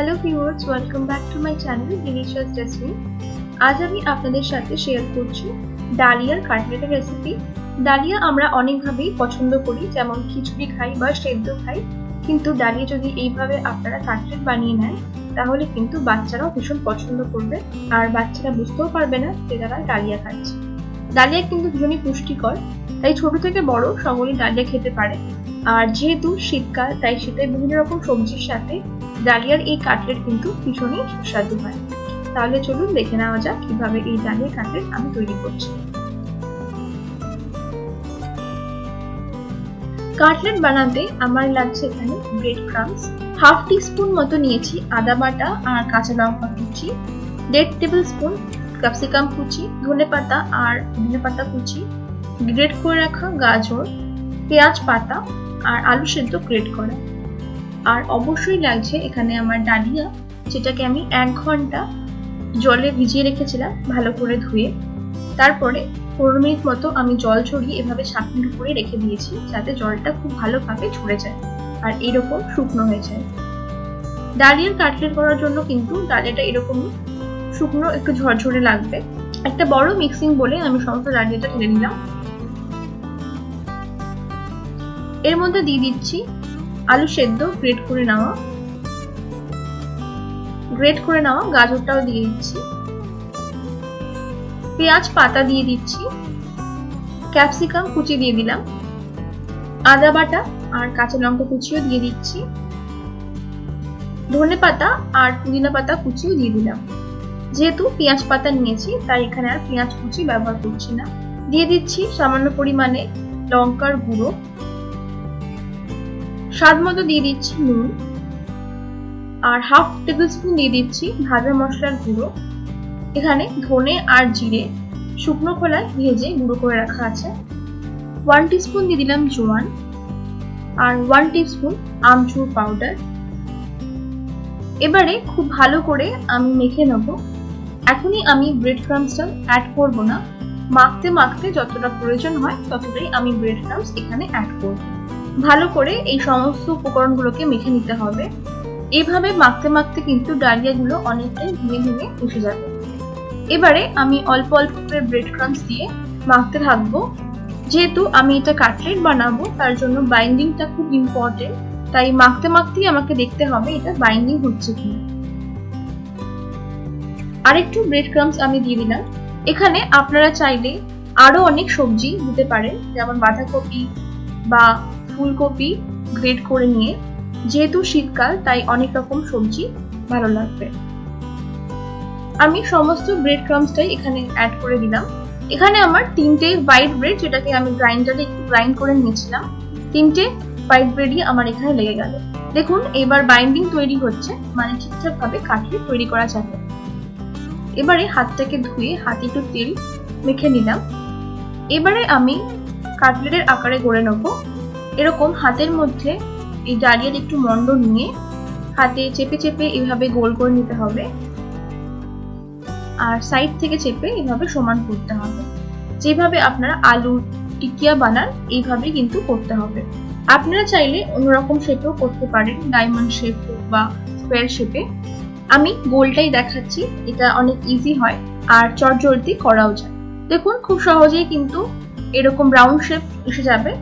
Hello viewers, welcome back to my channel delicious jasmine. আজ আমি আপনাদের সাথে শেয়ার করছি ডালিয়ার কাটলেটের রেসিপি। ডালিয়া আমরা অনেকভাবেই পছন্দ করি, যেমন খিচুড়ি খাই বা সেদ্ধ খাই, কিন্তু ডালিয়া যদি এইভাবে আপনারা কাটলেট বানিয়ে নেন তাহলে কিন্তু বাচ্চারাও ভীষণ পছন্দ করবে, আর বাচ্চারা বুঝতেও পারবে না যে তারা ডালিয়া খাচ্ছে। ডালিয়া কিন্তু ভীষণই পুষ্টিকর, তাই ছোট থেকে বড় সকলেই ডালিয়া খেতে পারে। আর যেহেতু শীতকাল, তাই শীতে বিভিন্ন রকম সবজির সাথে ডালিয়ার এই কাটলেট কিন্তু ভীষণই সুস্বাদু হয়। তাহলে চলুন দেখে নেওয়া যাক কিভাবে এই ডালিয়া কাটলেট আমি তৈরি করছি। কাটলেট বানাতে আমার লাগছে এখানে ব্রেড ক্রাম্বস, হাফ টিস্পুন মতো নিয়েছি আদা বাটা আর কাঁচা লঙ্কা কুচি, 1.5 টেবিল স্পুন ক্যাপসিকাম কুচি, ধনেপাতা আর পুদিনা পাতা কুচি, গ্রেট করে রাখা গাজর, পেঁয়াজ পাতা আর আলু সেদ্ধ গ্রেট করা। আর অবশ্যই লাগছে এখানে আমার ডালিয়া, যেটাকে আমি 1 ঘন্টা জলে ভিজিয়ে রেখেছিলাম ভালো করে ধুয়ে। তারপরে 15 মিনিট মতো আমি জল ছড়িয়ে এভাবে ছাঁকনির উপরে রেখে দিয়েছি, যাতে জলটা খুব ভালোভাবে ঝরে যায় আর এরকম শুকনো হয়ে যায়। ডালিয়ার কাটলেট করার জন্য কিন্তু ডালিয়াটা এরকমই শুকনো, একটু ঝরঝরে লাগবে। একটা বড় মিক্সিং বলে আমি সমস্ত ডালিয়াটা ঢেলে নিলাম। এর মধ্যে দিয়ে দিচ্ছি আলু সেদ্ধ গ্রেট করে নেওয়া গাজরটাও দিয়ে দিচ্ছি, পেঁয়াজ পাতা দিয়ে দিচ্ছি, ক্যাপসিকাম কুচি দিয়ে দিলাম, আদা বাটা আর কাঁচা লঙ্কা কুচিও দিয়ে দিচ্ছি, ধনেপাতা আর পুদিনা পাতা কুচিও দিয়ে দিলাম। যেহেতু পেঁয়াজ পাতা নিয়েছি তাই এখানে আর পেঁয়াজ কুচি ব্যবহার করছি না। দিয়ে দিচ্ছি সামান্য পরিমাণে লঙ্কার গুঁড়ো, স্বাদ মতো দিয়ে দিচ্ছি নুন, আর হাফ টেবিল স্পুন দিয়ে দিচ্ছি ভাজা মশলার গুঁড়ো। এখানে ধনে আর জিরে শুকনো খোলায় ভেজে গুঁড়ো করে রাখা আছে। 1 টিস্পুন দিয়ে দিলাম জোয়ান আর 1 টিস্পুন আমচুর পাউডার। এবারে খুব ভালো করে আমি মেখে নেব। এখনই আমি ব্রেড ক্রাম্বসটা অ্যাড করব না, মাখতে মাখতে যতটা প্রয়োজন হয় ততটাই আমি ব্রেড ক্রাম্বস এখানে অ্যাড করব। ভালো করে এই সমস্ত উপকরণগুলোকে মেখে নিতে হবে। এইভাবে মাখতে মাখতে কিন্তু ডালিয়াগুলো অনেকটাই ভেঙে ভেঙে মিশে যাবে। এবারে আমি অল্প অল্প করে ব্রেড ক্রাম্বস দিয়ে মাখতে থাকবো। যেহেতু আমি এটা কাটলেট বানাবো তার জন্য বাইন্ডিংটা খুব ইম্পর্টেন্ট, তাই মাখতে মাখতেই আমাকে দেখতে হবে এটা বাইন্ডিং হচ্ছে কিনা। আরেকটু ব্রেড ক্রাম্বস আমি দিয়ে দিলাম। এখানে আপনারা চাইলে আরো অনেক সবজি দিতে পারেন, যেমন বাঁধাকপি বা ফুলকপি গ্রেট করে নিয়ে। যেহেতু শীতকাল তাই অনেক রকম সবজি ভালো লাগবে। আমি সমস্ত ব্রেড ক্রাম্বসটাই এখানে অ্যাড করে দিলাম। এখানে আমার 3টে হোয়াইট ব্রেড, যেটাকে আমি গ্রাইন্ডারে একটু গ্রাইন্ড করে নিয়েছিলাম, 3টে হোয়াইট ব্রেডই আমার এখানে লেগে গেল। দেখুন এবার বাইন্ডিং তৈরি হচ্ছে, মানে ঠিকঠাক ভাবে কাটলেট তৈরি করা যাবে। এবারে হাতটাকে ধুয়ে হাতে একটু তেল মেখে নিলাম। এবারে আমি কাটলেটের আকারে গড়ে নেব। এরকম হাতের মধ্যে এই ডালিয়ার একটু মন্ড নিয়ে হাতে চেপে চেপে এভাবে গোল করে নিতে হবে, আর সাইড থেকে চেপে এভাবে সমান করতে হবে। যেভাবে আপনারা আলুর টিকিয়া বানান এইভাবে কিন্তু করতে হবে। আপনারা চাইলে অন্যরকম শেপেও করতে পারেন, ডায়মন্ড শেপ বা স্কোয়ার শেপে। আমি গোলটাই দেখাচ্ছি, এটা অনেক ইজি হয় আর চটজলদি করাও যায়। দেখুন খুব সহজেই কিন্তু এরকম রাউন্ড শেপ এসে যাবে।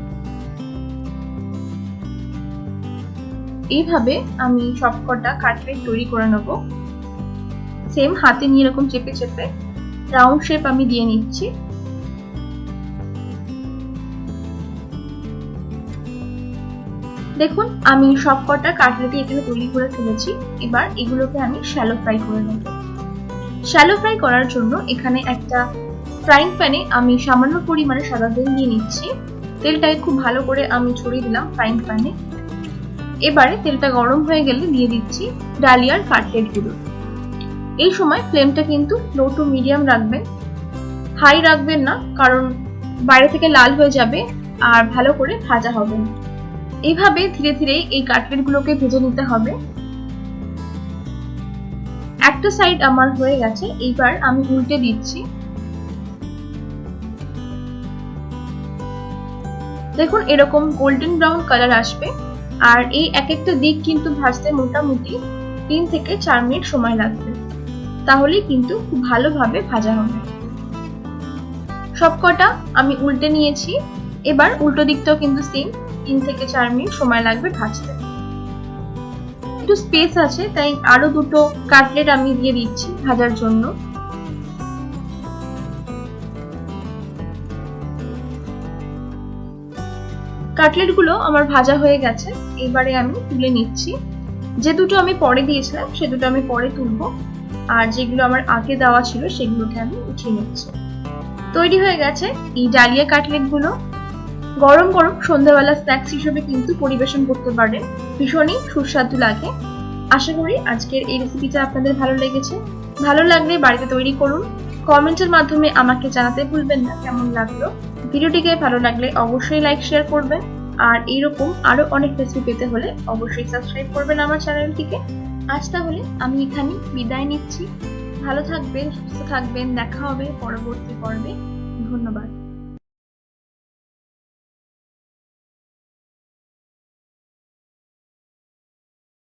এইভাবে আমি সবকটা কাটলেট তৈরি করে নেব। সেম হাতে নিয়ে এরকম চেপে চেপে রাউন্ড শেপ আমি দিয়ে নিচ্ছি। দেখুন আমি সবকটা কাটলেটই এখানে তৈরি করে ফেলেছি। এবার এগুলোকে আমি শ্যালো ফ্রাই করে নেব। শ্যালো ফ্রাই করার জন্য এখানে একটা ফ্রাইং প্যানে আমি সামান্য পরিমাণে সাদা তেল দিয়ে নিচ্ছি। তেলটাকে খুব ভালো করে আমি ছড়িয়ে দিলাম ফ্রাইং প্যানে। এবারে তেলটা গরম হয়ে গেলে দিয়ে দিচ্ছি ডালিয়ার কাটলেটগুলো। এই সময় ফ্লেমটা কিন্তু লো টু মিডিয়াম রাখবেন, হাই রাখবেন না, কারণ বাইরে থেকে লাল হয়ে যাবে আর ভালো করে ভাজা হবে না। এইভাবে ধীরে ধীরে এই কাটলেটগুলোকে ভেজে নিতে হবে। একটা সাইড আমার হয়ে গেছে, এইবার আমি উল্টে দিচ্ছি। দেখুন এরকম গোল্ডেন ব্রাউন কালার আসবে, আর এই এক একটা দিক কিন্তু ভাজতে মোটামুটি 3 থেকে 4 মিনিট সময় লাগবে, তাহলেই কিন্তু খুব ভালোভাবে ভাজা হবে। সবকটা আমি উল্টে নিয়েছি। এবার উল্টো দিকটাও কিন্তু সেম 3 থেকে 4 মিনিট সময় লাগবে ভাজতে। একটু স্পেস আছে তাই আরো দুটো কাটলেট আমি দিয়ে দিচ্ছি ভাজার জন্য। কাটলেটগুলো আমার ভাজা হয়ে গেছে, এবারে আমি তুলে নিচ্ছি। যে দুটো আমি পরে দিয়েছিলাম সে দুটো আমি পরে তুলবো, আর যেগুলো আমার আগে দেওয়া ছিল সেগুলোকে আমি উঠিয়ে নিচ্ছি। তৈরি হয়ে গেছে এই ডালিয়া কাটলেটগুলো। গরম গরম সন্ধ্যাবেলা স্ন্যাক্স হিসেবে কিন্তু পরিবেশন করতে পারেন, ভীষণই সুস্বাদু লাগে। আশা করি আজকের এই রেসিপিটা আপনাদের ভালো লেগেছে। ভালো লাগলে বাড়িতে তৈরি করুন, কমেন্টের মাধ্যমে আমাকে জানাতে ভুলবেন না কেমন লাগলো। ভিডিওটিকে ভালো লাগলে অবশ্যই লাইক শেয়ার করবেন, আর এইরকম আরো অনেক রেসিপি পেতে হলে অবশ্যই সাবস্ক্রাইব করবেন আমার চ্যানেলটিকে। আজ তাহলে আমি এখানে বিদায় নিচ্ছি। ভালো থাকবেন, সুস্থ থাকবেন, দেখা হবে পরবর্তী পর্বে। ধন্যবাদ।